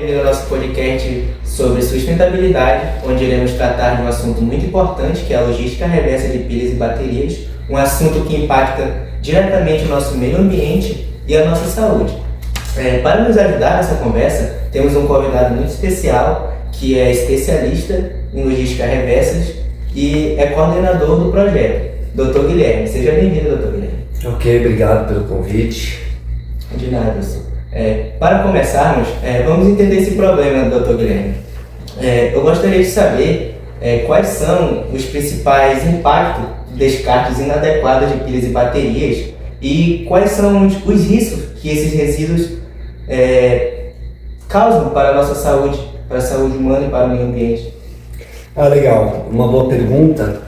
bem-vindo ao nosso podcast sobre sustentabilidade, onde iremos tratar de um assunto muito importante, que é a logística reversa de pilhas e baterias, um assunto que impacta diretamente o nosso meio ambiente e a nossa saúde. Para nos ajudar nessa conversa, temos um convidado muito especial, que é especialista em logística reversas e é coordenador do projeto, Dr. Guilherme. Seja bem-vindo, Dr. Guilherme. Ok, obrigado pelo convite. De nada, professor. Para começarmos, vamos entender esse problema, Dr. Guilherme. Eu gostaria de saber quais são os principais impactos de descartes inadequados de pilhas e baterias e quais são os riscos que esses resíduos causam para a nossa saúde, para a saúde humana e para o meio ambiente. Legal, uma boa pergunta.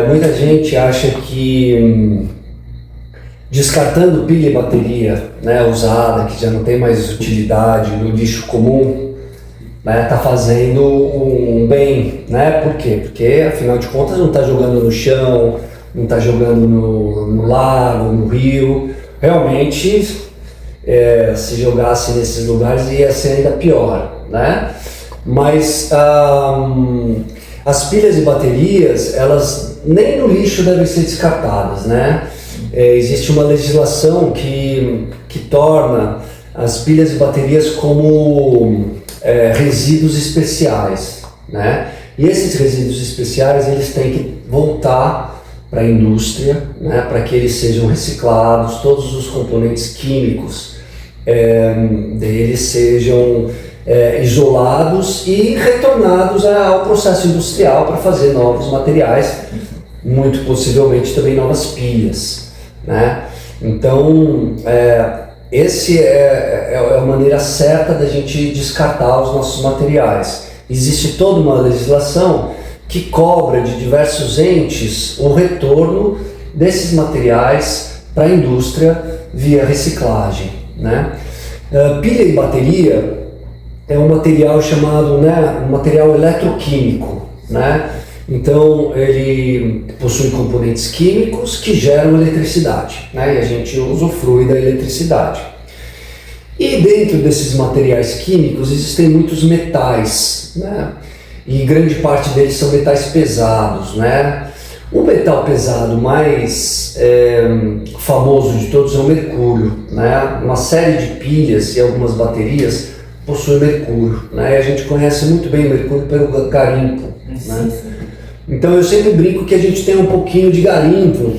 Muita gente acha que descartando pilha e bateria, né, usada, que já não tem mais utilidade no lixo comum, né, tá fazendo um bem, né? Por quê? Porque afinal de contas não está jogando no chão, não está jogando no lago, no rio. Realmente, se jogasse nesses lugares ia ser ainda pior, né? Mas as pilhas e baterias, elas nem no lixo devem ser descartadas, né? Existe uma legislação que torna as pilhas e baterias como resíduos especiais, né? E esses resíduos especiais eles têm que voltar para a indústria, né? Para que eles sejam reciclados, todos os componentes químicos deles sejam isolados e retornados ao processo industrial para fazer novos materiais, muito possivelmente também novas pilhas, né? Então, essa é a maneira certa da gente descartar os nossos materiais. Existe toda uma legislação que cobra de diversos entes o retorno desses materiais para a indústria via reciclagem, né? Pilha e bateria é um material chamado, né, um material eletroquímico, né? Então ele possui componentes químicos que geram eletricidade, né? E a gente usufrui da eletricidade. E dentro desses materiais químicos existem muitos metais, né? E grande parte deles são metais pesados, né? O metal pesado mais famoso de todos é o mercúrio, né? Uma série de pilhas e algumas baterias possuem mercúrio, né? E a gente conhece muito bem o mercúrio pelo garimpo, né? Então eu sempre brinco que a gente tem um pouquinho de garimpo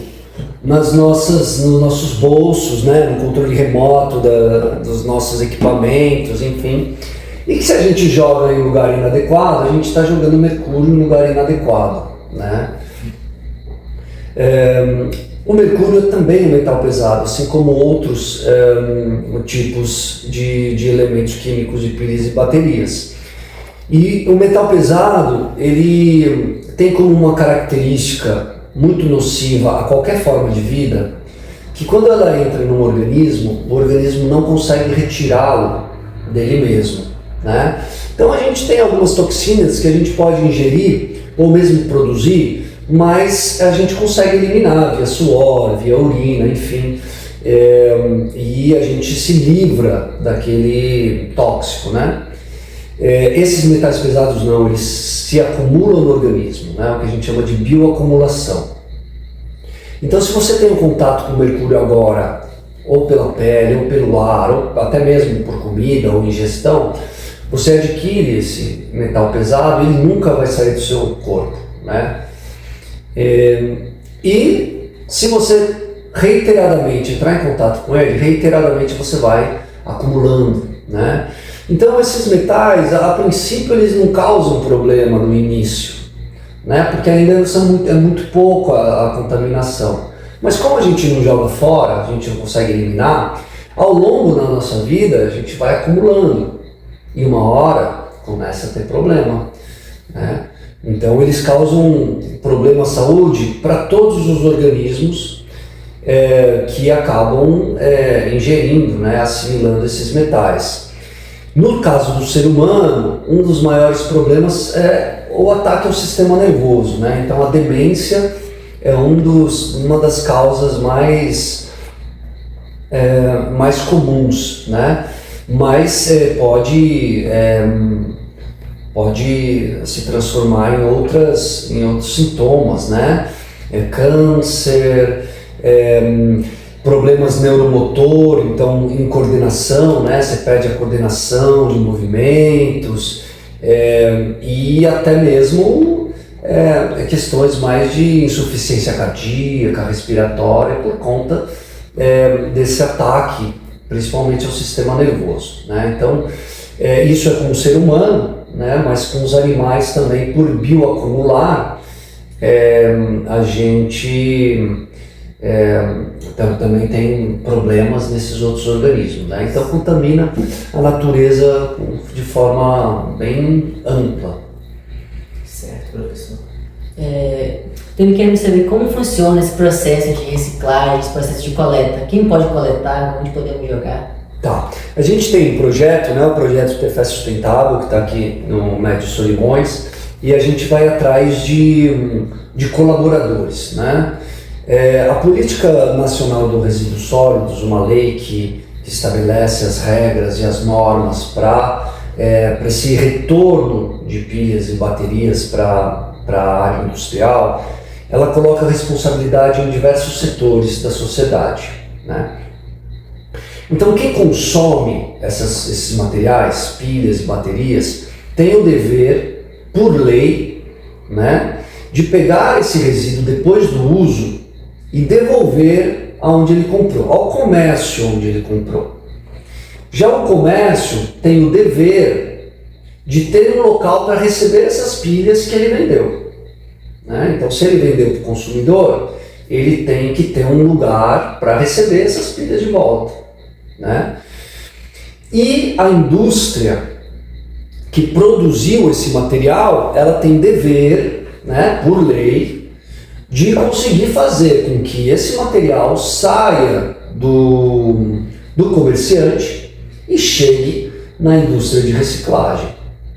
nos nossos bolsos, né? No controle remoto dos nossos equipamentos, enfim. E que se a gente joga em lugar inadequado, a gente está jogando mercúrio em lugar inadequado, né? O mercúrio também é um metal pesado, assim como outros tipos de elementos químicos de pilhas e baterias. E o metal pesado, ele tem como uma característica muito nociva a qualquer forma de vida, que quando ela entra num organismo, o organismo não consegue retirá-lo dele mesmo, né? Então a gente tem algumas toxinas que a gente pode ingerir ou mesmo produzir, mas a gente consegue eliminar via suor, via urina, enfim, e a gente se livra daquele tóxico, né? Esses metais pesados não, eles se acumulam no organismo, né? O que a gente chama de bioacumulação. Então se você tem um contato com o mercúrio agora, ou pela pele, ou pelo ar, ou até mesmo por comida ou ingestão, você adquire esse metal pesado e ele nunca vai sair do seu corpo, né? E se você reiteradamente entrar em contato com ele, reiteradamente você vai acumulando, né? Então esses metais, a princípio, eles não causam problema no início, né? Porque ainda é muito pouco a contaminação. Mas como a gente não joga fora, a gente não consegue eliminar, ao longo da nossa vida a gente vai acumulando e uma hora começa a ter problema, né? Então eles causam problema à saúde para todos os organismos que acabam ingerindo, né, assimilando esses metais. No caso do ser humano, um dos maiores problemas é o ataque ao sistema nervoso, né? Então a demência é uma das causas mais comuns, né? mas pode se transformar em outros sintomas, né? Câncer, problemas neuromotor, então em coordenação, né? Você perde a coordenação de movimentos, e até mesmo questões mais de insuficiência cardíaca, respiratória, por conta desse ataque, principalmente ao sistema nervoso, né? Então, isso é com o ser humano, né? Mas com os animais também, por bioacumular, a gente também tem problemas nesses outros organismos, né? Então contamina a natureza de forma bem ampla. Certo, professor. Também queremos saber como funciona esse processo de reciclagem, esse processo de coleta. Quem pode coletar, onde podemos jogar? Tá. A gente tem um projeto, né? O projeto Tefé Sustentável, que está aqui no Médio Solimões, e a gente vai atrás de colaboradores, né? A Política Nacional do Resíduos Sólidos, uma lei que estabelece as regras e as normas para esse retorno de pilhas e baterias para a área industrial, ela coloca a responsabilidade em diversos setores da sociedade, né? Então quem consome esses materiais, pilhas e baterias, tem o dever, por lei, né, de pegar esse resíduo depois do uso e devolver aonde ele comprou, ao comércio onde ele comprou. Já o comércio tem o dever de ter um local para receber essas pilhas que ele vendeu, né? Então, se ele vendeu para o consumidor, ele tem que ter um lugar para receber essas pilhas de volta, né? E a indústria que produziu esse material, ela tem dever, né, por lei, de conseguir fazer com que esse material saia do comerciante e chegue na indústria de reciclagem,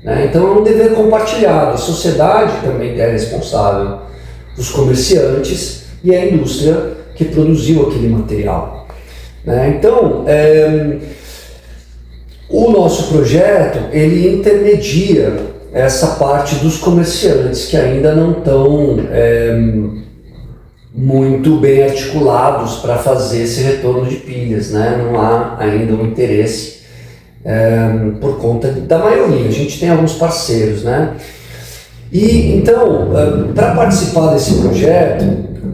né? Então é um dever compartilhado, a sociedade também é responsável, os comerciantes e a indústria que produziu aquele material, né? Então, o nosso projeto, ele intermedia essa parte dos comerciantes que ainda não estão muito bem articulados para fazer esse retorno de pilhas, né? Não há ainda um interesse por conta da maioria. A gente tem alguns parceiros, né? E então, para participar desse projeto,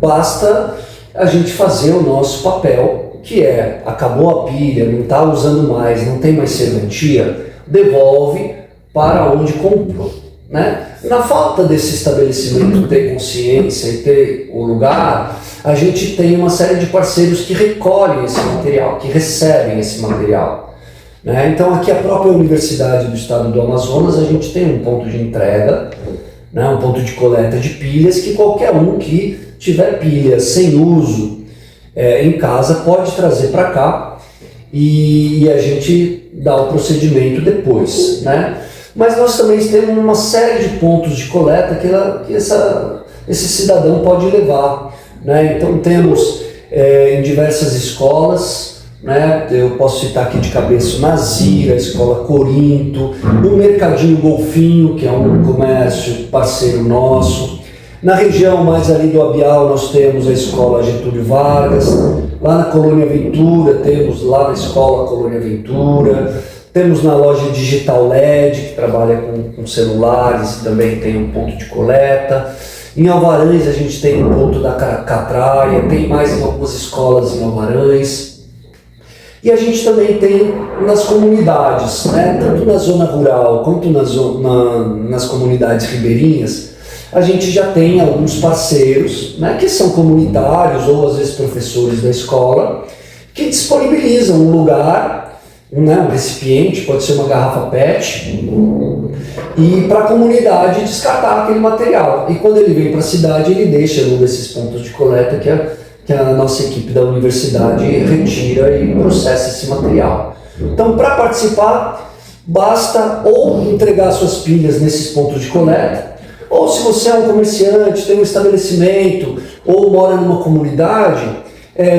basta a gente fazer o nosso papel, que acabou a pilha, não está usando mais, não tem mais serventia, devolve para onde comprou, né? Na falta desse estabelecimento ter consciência e ter o lugar, a gente tem uma série de parceiros que recolhem esse material, que recebem esse material, né? Então aqui a própria Universidade do Estado do Amazonas, a gente tem um ponto de entrega, né? Um ponto de coleta de pilhas, que qualquer um que tiver pilhas sem uso em casa pode trazer para cá e a gente dá o procedimento depois, né? Mas nós também temos uma série de pontos de coleta que esse cidadão pode levar, né? Então temos em diversas escolas, né? Eu posso citar aqui de cabeça o Nazira, a Escola Corinto, o Mercadinho Golfinho, que é um comércio parceiro nosso. Na região mais ali do Abial nós temos a Escola Getúlio Vargas, lá na Colônia Ventura temos lá na Escola Colônia Ventura, temos na loja Digital LED, que trabalha com celulares e também tem um ponto de coleta. Em Alvarães a gente tem um ponto da Catraia, tem mais algumas escolas em Alvarães. E a gente também tem nas comunidades, né? Tanto na zona rural quanto nas comunidades ribeirinhas, a gente já tem alguns parceiros, né, que são comunitários ou às vezes professores da escola, que disponibilizam um lugar, né, um recipiente, pode ser uma garrafa PET, e para a comunidade descartar aquele material. E quando ele vem para a cidade, ele deixa num desses pontos de coleta que a nossa equipe da universidade retira e processa esse material. Então, para participar, basta ou entregar suas pilhas nesses pontos de coleta, ou se você é um comerciante, tem um estabelecimento, ou mora numa comunidade,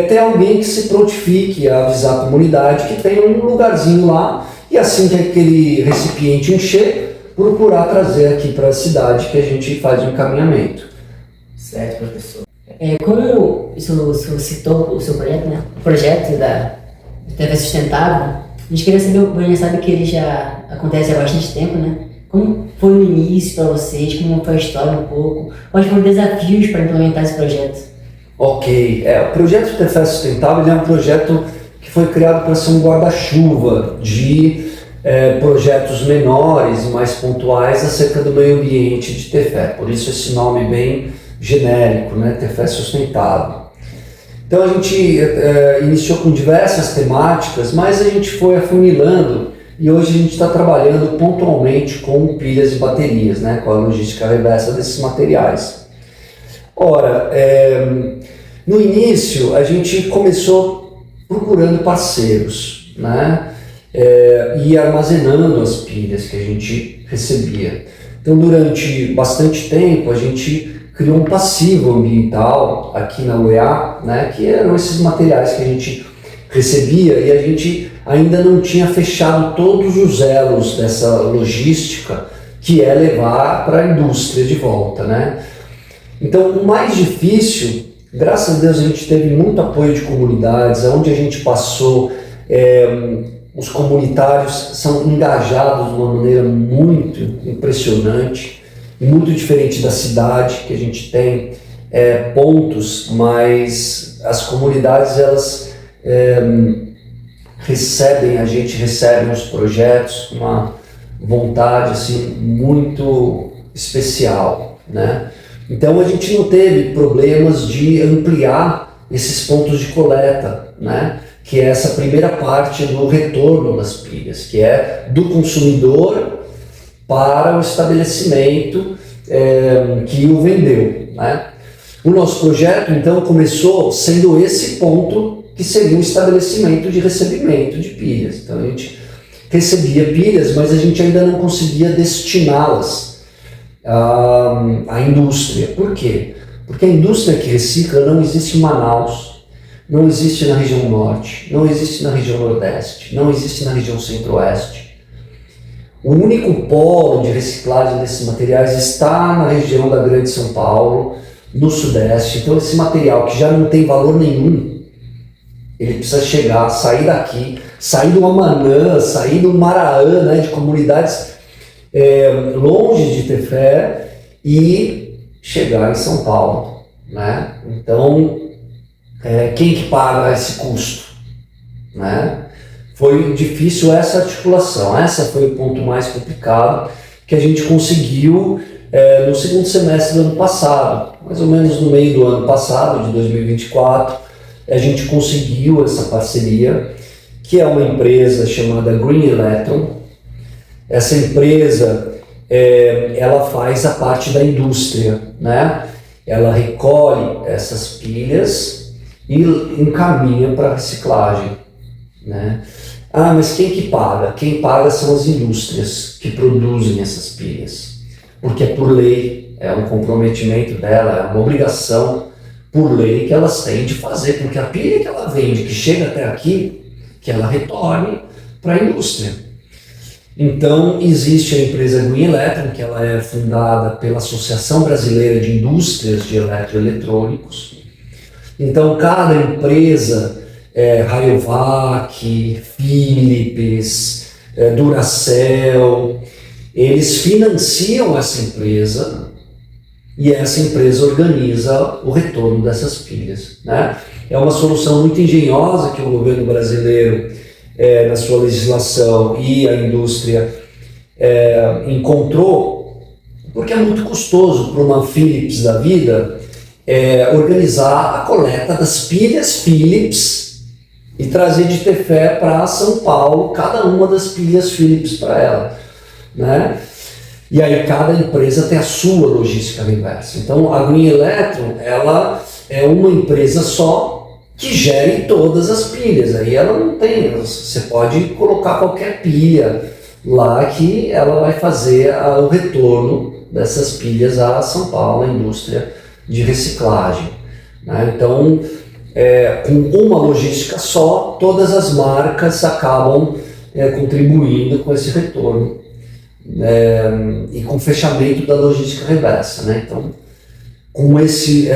ter alguém que se prontifique a avisar a comunidade que tem um lugarzinho lá, e assim que aquele recipiente encher, procurar trazer aqui para a cidade que a gente faz o encaminhamento. Certo, professor. Como isso citou o seu projeto, né? O projeto da TV Sustentável, a gente queria saber, a gente sabe que ele já acontece há bastante tempo, né? Como foi o início para vocês, como foi a história um pouco, quais foram os desafios para implementar esse projeto? Ok, o projeto TV Sustentável é um projeto que foi criado para ser um guarda-chuva de projetos menores, mais pontuais acerca do meio ambiente de Tefé, por isso esse nome bem genérico, né? Tefé Sustentável. Então a gente iniciou com diversas temáticas, mas a gente foi afunilando e hoje a gente está trabalhando pontualmente com pilhas e baterias, né? Com a logística reversa desses materiais. Ora, no início a gente começou procurando parceiros, né? E armazenando as pilhas que a gente recebia. Então durante bastante tempo a gente criou um passivo ambiental aqui na UEA, né, que eram esses materiais que a gente recebia e a gente ainda não tinha fechado todos os elos dessa logística que é levar para a indústria de volta, né? Então o mais difícil, graças a Deus a gente teve muito apoio de comunidades, onde a gente passou, os comunitários são engajados de uma maneira muito impressionante, muito diferente da cidade, que a gente tem pontos, mas as comunidades elas recebem, a gente recebe os projetos com uma vontade assim, muito especial, né? Então a gente não teve problemas de ampliar esses pontos de coleta, né? Que é essa primeira parte do retorno das pilhas, que é do consumidor para o estabelecimento que o vendeu, né? O nosso projeto então começou sendo esse ponto que seria um estabelecimento de recebimento de pilhas. Então a gente recebia pilhas, mas a gente ainda não conseguia destiná-las à indústria. Por quê? Porque a indústria que recicla não existe em Manaus, não existe na região norte, não existe na região nordeste, não existe na região centro-oeste. O único polo de reciclagem desses materiais está na região da Grande São Paulo, no Sudeste. Então esse material que já não tem valor nenhum, ele precisa chegar, sair daqui, sair do Amanã, sair do Maraã, né, de comunidades longe de Tefé e chegar em São Paulo, né? Então, quem que paga esse custo, né? Foi difícil essa articulação, essa foi o ponto mais complicado que a gente conseguiu no segundo semestre do ano passado, mais ou menos no meio do ano passado, de 2024, a gente conseguiu essa parceria, que é uma empresa chamada Green Electron. Essa empresa, ela faz a parte da indústria, né? Ela recolhe essas pilhas e encaminha para reciclagem, né? Ah, mas quem que paga? Quem paga são as indústrias que produzem essas pilhas, porque é por lei, é um comprometimento dela, é uma obrigação por lei que elas têm de fazer, porque a pilha que ela vende, que chega até aqui, que ela retorne para a indústria. Então existe a empresa Green Electron, que ela é fundada pela Associação Brasileira de Indústrias de Eletroeletrônicos. Então cada empresa, Rayovac, Philips, Duracell, eles financiam essa empresa e essa empresa organiza o retorno dessas pilhas, né? É uma solução muito engenhosa que o governo brasileiro, na sua legislação, e a indústria encontrou, porque é muito custoso para uma Philips da vida organizar a coleta das pilhas Philips e trazer de Tefé para São Paulo cada uma das pilhas Philips para ela, né? E aí cada empresa tem a sua logística reversa. Então a Green Electron, ela é uma empresa só que gere todas as pilhas. Aí ela não tem, você pode colocar qualquer pilha lá que ela vai fazer o retorno dessas pilhas a São Paulo, a indústria de reciclagem, né? Então com uma logística só, todas as marcas acabam contribuindo com esse retorno e com o fechamento da logística reversa, né? Então, com esse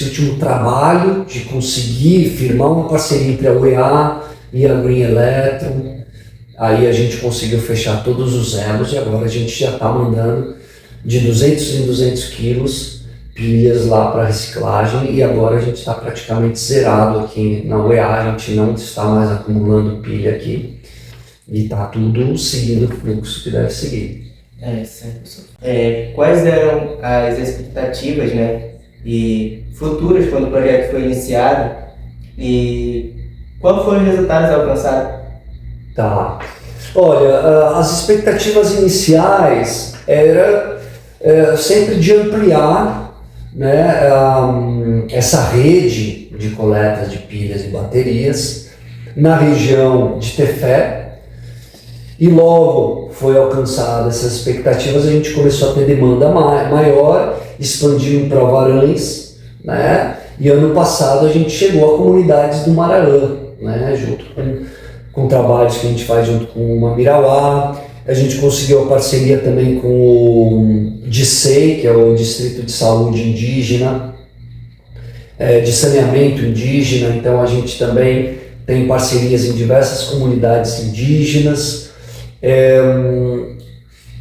último trabalho de conseguir firmar uma parceria entre a UEA e a Green Electron, aí a gente conseguiu fechar todos os elos e agora a gente já está mandando de 200 em 200 quilos pilhas lá para reciclagem, e agora a gente está praticamente zerado aqui na UEA, a gente não está mais acumulando pilha aqui e está tudo seguindo o fluxo que deve seguir. Quais eram as expectativas, né, e futuras quando o projeto foi iniciado e quais foram os resultados alcançados? Tá. Olha, as expectativas iniciais era sempre de ampliar, né, essa rede de coletas de pilhas e baterias na região de Tefé, e logo foi alcançada essas expectativas, a gente começou a ter demanda maior, expandindo para Varães, né, e ano passado a gente chegou a comunidades do Maraã, né, junto com trabalhos que a gente faz junto com o Mamirauá. A gente conseguiu a parceria também com o DICEI, que é o Distrito de Saúde Indígena, de saneamento indígena, então a gente também tem parcerias em diversas comunidades indígenas,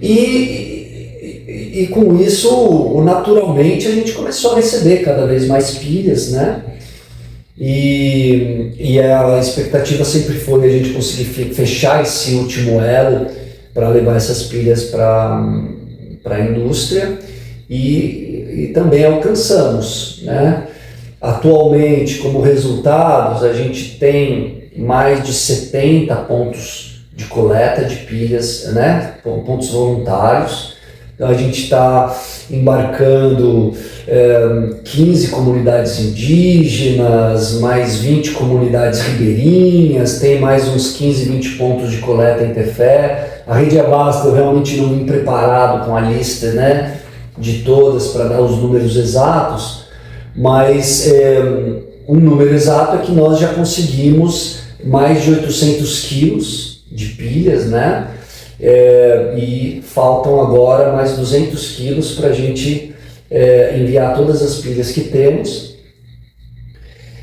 e com isso, naturalmente, a gente começou a receber cada vez mais pilhas, né? E a expectativa sempre foi a gente conseguir fechar esse último elo para levar essas pilhas para a indústria, e também alcançamos, né? Atualmente, como resultados, a gente tem mais de 70 pontos de coleta de pilhas, né? Pontos voluntários. Então a gente está embarcando 15 comunidades indígenas, mais 20 comunidades ribeirinhas, tem mais uns 15, 20 pontos de coleta em Tefé. A Rede Abasta, eu realmente não vim preparado com a lista, né, de todas para dar os números exatos, mas um número exato é que nós já conseguimos mais de 800 quilos de pilhas, né? E faltam agora mais 200 quilos para a gente enviar todas as pilhas que temos,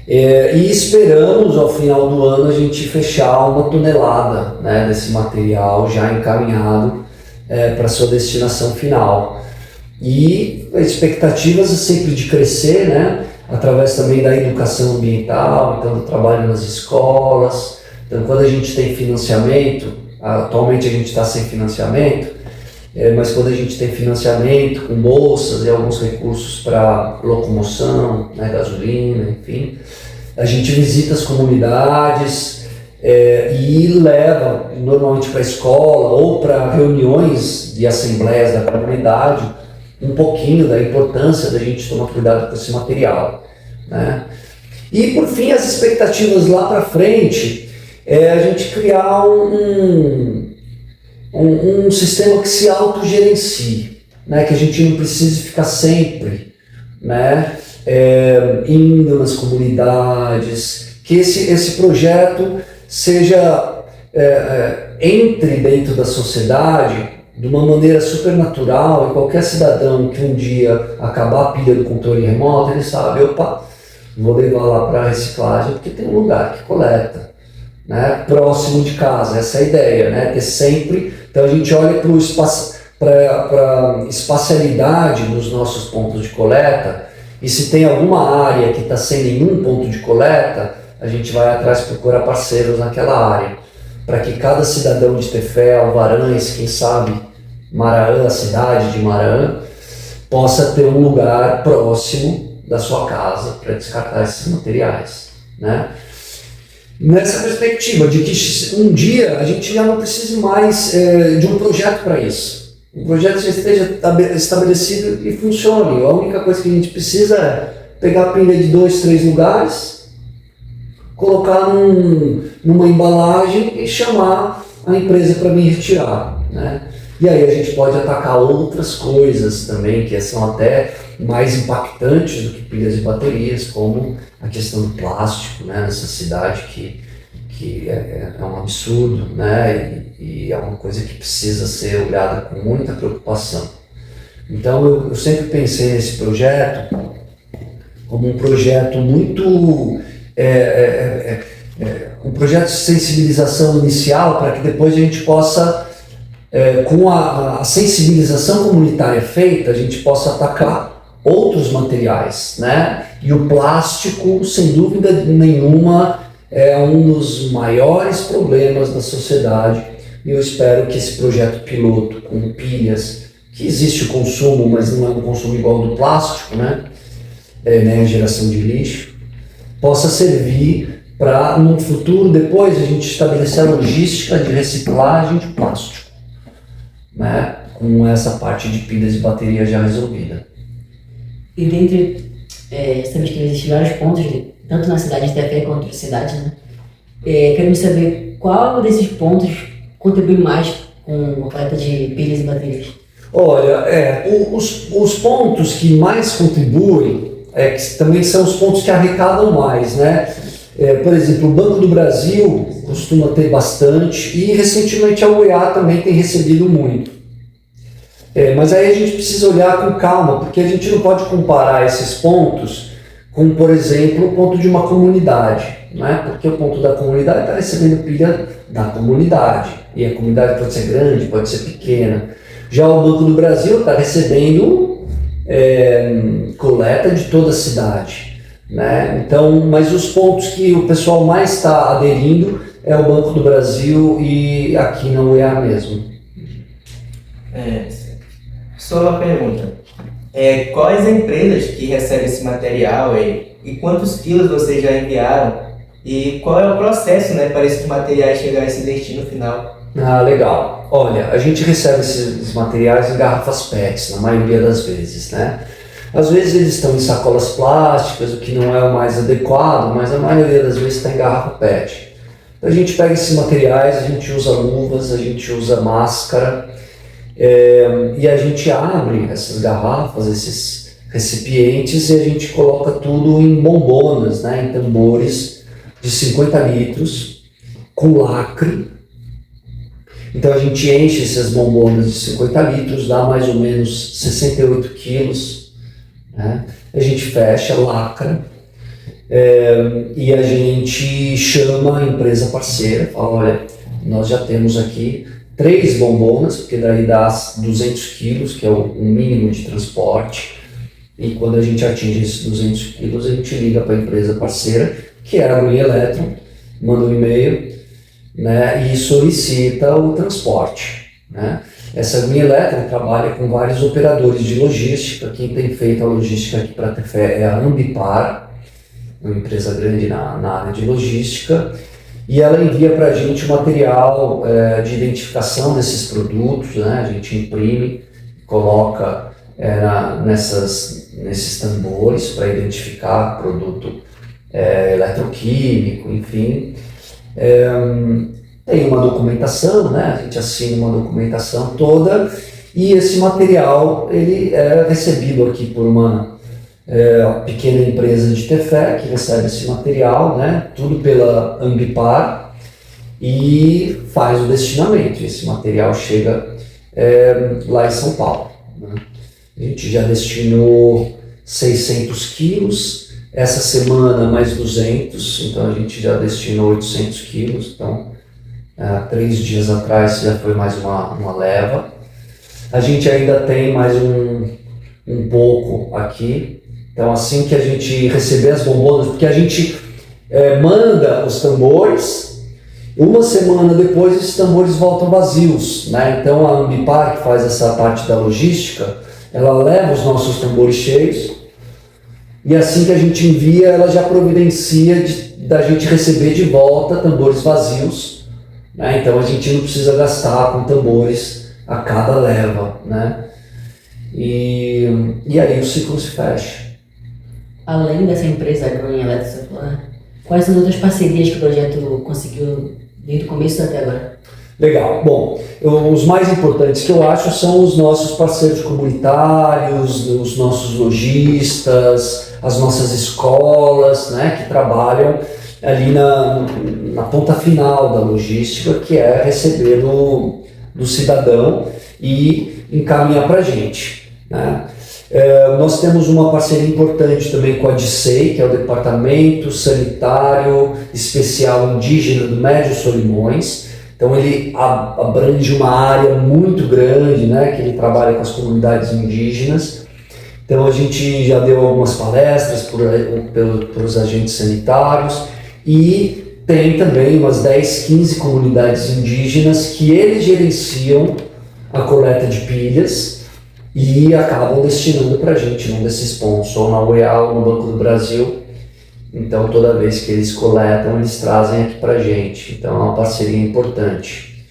e esperamos ao final do ano a gente fechar 1 tonelada, né, desse material já encaminhado para sua destinação final. E a expectativa é sempre de crescer, né, através também da educação ambiental, então do trabalho nas escolas. Então, quando a gente tem financiamento, atualmente a gente está sem financiamento, mas quando a gente tem financiamento com bolsas e alguns recursos para locomoção, né, gasolina, enfim, a gente visita as comunidades e leva normalmente para a escola ou para reuniões de assembleias da comunidade um pouquinho da importância da gente tomar cuidado com esse material, né? E por fim, as expectativas lá para frente é a gente criar um sistema que se autogerencie, né? Que a gente não precise ficar sempre, né, indo nas comunidades, que esse projeto seja entre dentro da sociedade de uma maneira super natural, e qualquer cidadão que um dia acabar a pilha do controle remoto, ele sabe, opa, vou levar lá para a reciclagem porque tem um lugar que coleta, né, próximo de casa. Essa é a ideia, né, ter sempre. Então a gente olha para a espacialidade dos nossos pontos de coleta, e se tem alguma área que está sem nenhum ponto de coleta, a gente vai atrás procurar parceiros naquela área, para que cada cidadão de Tefé, Alvarães, quem sabe Maraã, a cidade de Maraã, possa ter um lugar próximo da sua casa para descartar esses materiais, né? Nessa perspectiva de que um dia a gente já não precise mais de um projeto para isso. O projeto já esteja estabelecido e funcione. A única coisa que a gente precisa é pegar a pilha de 2, 3 lugares, colocar numa embalagem e chamar a empresa para me retirar, né? E aí a gente pode atacar outras coisas também que são até mais impactantes do que pilhas e baterias, como a questão do plástico, né, nessa cidade que é um absurdo, né, e é uma coisa que precisa ser olhada com muita preocupação. Então eu sempre pensei nesse projeto como um projeto muito um projeto de sensibilização inicial para que depois a gente possa, com a sensibilização comunitária feita, a gente possa atacar outros materiais, né? E o plástico, sem dúvida nenhuma, é um dos maiores problemas da sociedade, e eu espero que esse projeto piloto com pilhas, que existe o consumo, mas não é um consumo igual ao do plástico, né? A geração de lixo, possa servir para, no futuro, depois, a gente estabelecer a logística de reciclagem de plástico, né? Com essa parte de pilhas e baterias já resolvida. E dentre, sabemos que existem vários pontos, tanto na cidade de Tefé quanto na cidade, né? Queremos saber qual desses pontos contribui mais com a coleta de pilhas e baterias. Olha, os pontos que mais contribuem que também são os pontos que arrecadam mais, né? Por exemplo, o Banco do Brasil costuma ter bastante e recentemente a UEA também tem recebido muito. Mas aí a gente precisa olhar com calma, porque a gente não pode comparar esses pontos com, por exemplo, o ponto de uma comunidade, né? Porque o ponto da comunidade está recebendo pilha da comunidade, e a comunidade pode ser grande, pode ser pequena. Já o Banco do Brasil está recebendo coleta de toda a cidade, né? Então, mas os pontos que o pessoal mais está aderindo é o Banco do Brasil e aqui na UEA mesmo. Só uma pergunta. Quais empresas que recebem esse material e quantos quilos vocês já enviaram? E qual é o processo, né, para esses materiais chegar a esse destino final? Ah, legal. Olha, a gente recebe esses materiais em garrafas PETs, na maioria das vezes, né? Às vezes eles estão em sacolas plásticas, o que não é o mais adequado, mas a maioria das vezes está em garrafa PET. Então a gente pega esses materiais, a gente usa luvas, a gente usa máscara, e a gente abre essas garrafas, esses recipientes, e a gente coloca tudo em bombonas, né, em tambores de 50 litros, com lacre. Então a gente enche essas bombonas de 50 litros, dá mais ou menos 68 quilos, né? A gente fecha, lacra, e a gente chama a empresa parceira, fala, olha, nós já temos aqui 3 bombonas, porque daí dá 200 quilos, que é o mínimo de transporte, e quando a gente atinge esses 200 quilos, a gente liga para a empresa parceira, que é a Green Electron, manda um e-mail, né, e solicita o transporte, né? Essa Green Electron trabalha com vários operadores de logística. Quem tem feito a logística aqui para Tefé é a Ambipar, uma empresa grande na área de logística, e ela envia para a gente o material de identificação desses produtos, né? A gente imprime, coloca nesses tambores para identificar produto eletroquímico, enfim. Tem uma documentação, né? A gente assina uma documentação toda, e esse material ele é recebido aqui por uma pequena empresa de Tefé que recebe esse material, né? Tudo pela Ambipar, e faz o destinamento. Esse material chega lá em São Paulo, né? A gente já destinou 600 quilos. Essa semana mais 200, então a gente já destinou 800 quilos, então 3 dias atrás já foi mais uma leva. A gente ainda tem mais um pouco aqui, então assim que a gente receber as bombonas, porque a gente manda os tambores, uma semana depois esses tambores voltam vazios, né? Então a Ambipar, que faz essa parte da logística, ela leva os nossos tambores cheios, e assim que a gente envia, ela já providencia da gente receber de volta tambores vazios, né? Então a gente não precisa gastar com tambores a cada leva, né? E aí o ciclo se fecha. Além dessa empresa Green Electron, quais são as outras parcerias que o projeto conseguiu desde o começo até agora? Legal. Bom, os mais importantes que eu acho são os nossos parceiros comunitários, os nossos lojistas, as nossas escolas, né, que trabalham ali na ponta final da logística, que é receber do cidadão e encaminhar para a gente, né? Nós temos uma parceria importante também com a DICEI, que é o Departamento Sanitário Especial Indígena do Médio Solimões. Então ele abrange uma área muito grande, né, que ele trabalha com as comunidades indígenas. Então a gente já deu algumas palestras para os agentes sanitários e tem também umas 10, 15 comunidades indígenas que eles gerenciam a coleta de pilhas e acabam destinando para a gente num desses pontos, ou na UEA ou no Banco do Brasil. Então toda vez que eles coletam, eles trazem aqui para a gente. Então é uma parceria importante.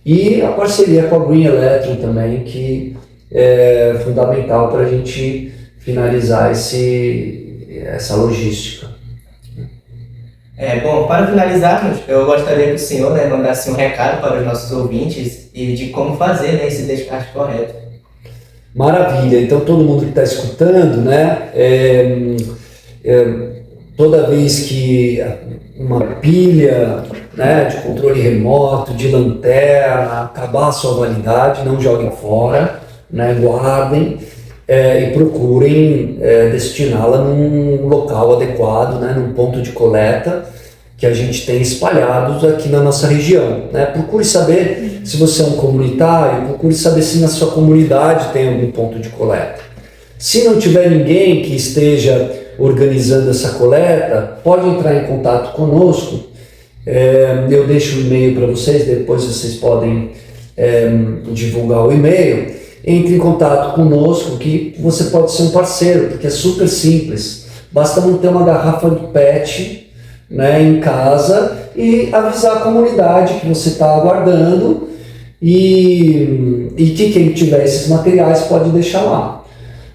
E a parceria com a Green Electron também, que é fundamental para a gente finalizar essa logística. Bom, para finalizarmos, eu gostaria que o senhor, né, mandasse um recado para os nossos ouvintes e de como fazer, né, esse descarte correto. Maravilha, então todo mundo que está escutando, né, toda vez que uma pilha, né, de controle remoto, de lanterna, acabar a sua validade, não joguem fora, né, guardem e procurem destiná-la num local adequado, né, num ponto de coleta que a gente tem espalhados aqui na nossa região, né? Procure saber se você é um comunitário, procure saber se na sua comunidade tem algum ponto de coleta. Se não tiver ninguém que esteja organizando essa coleta, pode entrar em contato conosco. Eu deixo o e-mail para vocês, depois vocês podem divulgar o e-mail. Entre em contato conosco que você pode ser um parceiro, porque é super simples. Basta manter uma garrafa de PET, né, em casa e avisar a comunidade que você está aguardando e que quem tiver esses materiais pode deixar lá.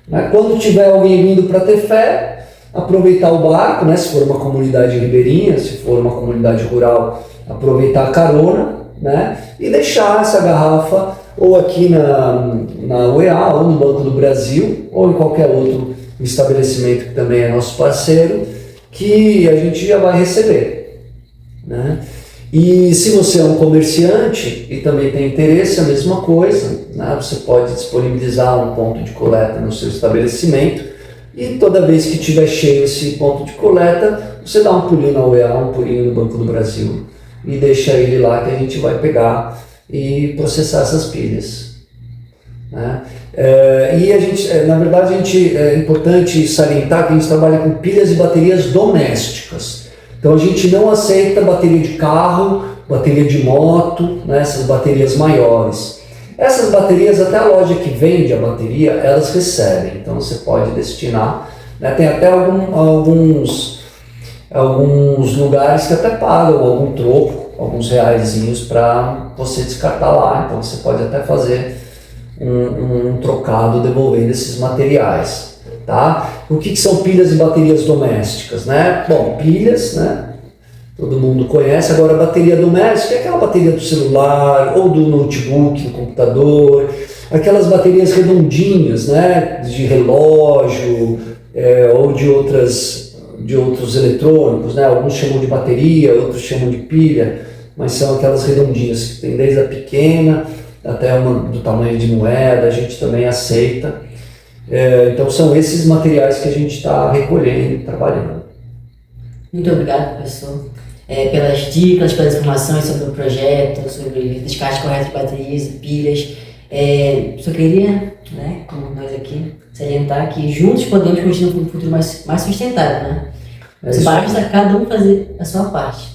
Né? Quando tiver alguém vindo para ter fé, aproveitar o barco, né, se for uma comunidade ribeirinha, se for uma comunidade rural, aproveitar a carona, né, e deixar essa garrafa ou aqui na UEA, ou no Banco do Brasil, ou em qualquer outro estabelecimento que também é nosso parceiro, que a gente já vai receber, né? E se você é um comerciante e também tem interesse, a mesma coisa, né? Você pode disponibilizar um ponto de coleta no seu estabelecimento e toda vez que tiver cheio esse ponto de coleta, você dá um pulinho na UEA, um pulinho no Banco do Brasil e deixa ele lá que a gente vai pegar e processar essas pilhas, né? E a gente, na verdade, é importante salientar que a gente trabalha com pilhas e baterias domésticas. Então a gente não aceita bateria de carro, bateria de moto, né, essas baterias maiores. Essas baterias, até a loja que vende a bateria, elas recebem. Então você pode destinar, né, tem até alguns lugares que até pagam algum troco, alguns reaisinhos para você descartar lá. Então você pode até fazer um trocado devolvendo esses materiais, tá? O que são pilhas e baterias domésticas, né? Bom, pilhas, né? Todo mundo conhece. Agora, a bateria doméstica é aquela bateria do celular ou do notebook, do computador, aquelas baterias redondinhas, né? De relógio ou de outros eletrônicos, né? Alguns chamam de bateria, outros chamam de pilha, mas são aquelas redondinhas que tem desde a pequena até uma do tamanho de moeda, a gente também aceita. Então são esses materiais que a gente está recolhendo e trabalhando. Muito obrigado, professor, pelas dicas, pelas informações sobre o projeto, sobre descarte correto de baterias e pilhas. Só queria, né, como nós aqui, salientar que juntos podemos construir um futuro mais sustentável, né? Basta cada um fazer a sua parte.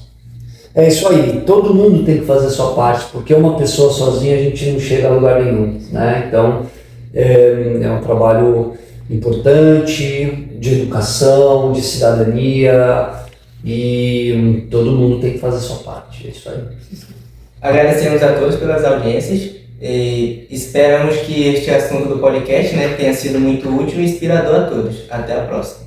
É isso aí, todo mundo tem que fazer a sua parte, porque uma pessoa sozinha a gente não chega a lugar nenhum, né? Então é um trabalho importante, de educação, de cidadania, e todo mundo tem que fazer a sua parte, é isso aí. Agradecemos a todos pelas audiências e esperamos que este assunto do podcast, né, tenha sido muito útil e inspirador a todos. Até a próxima.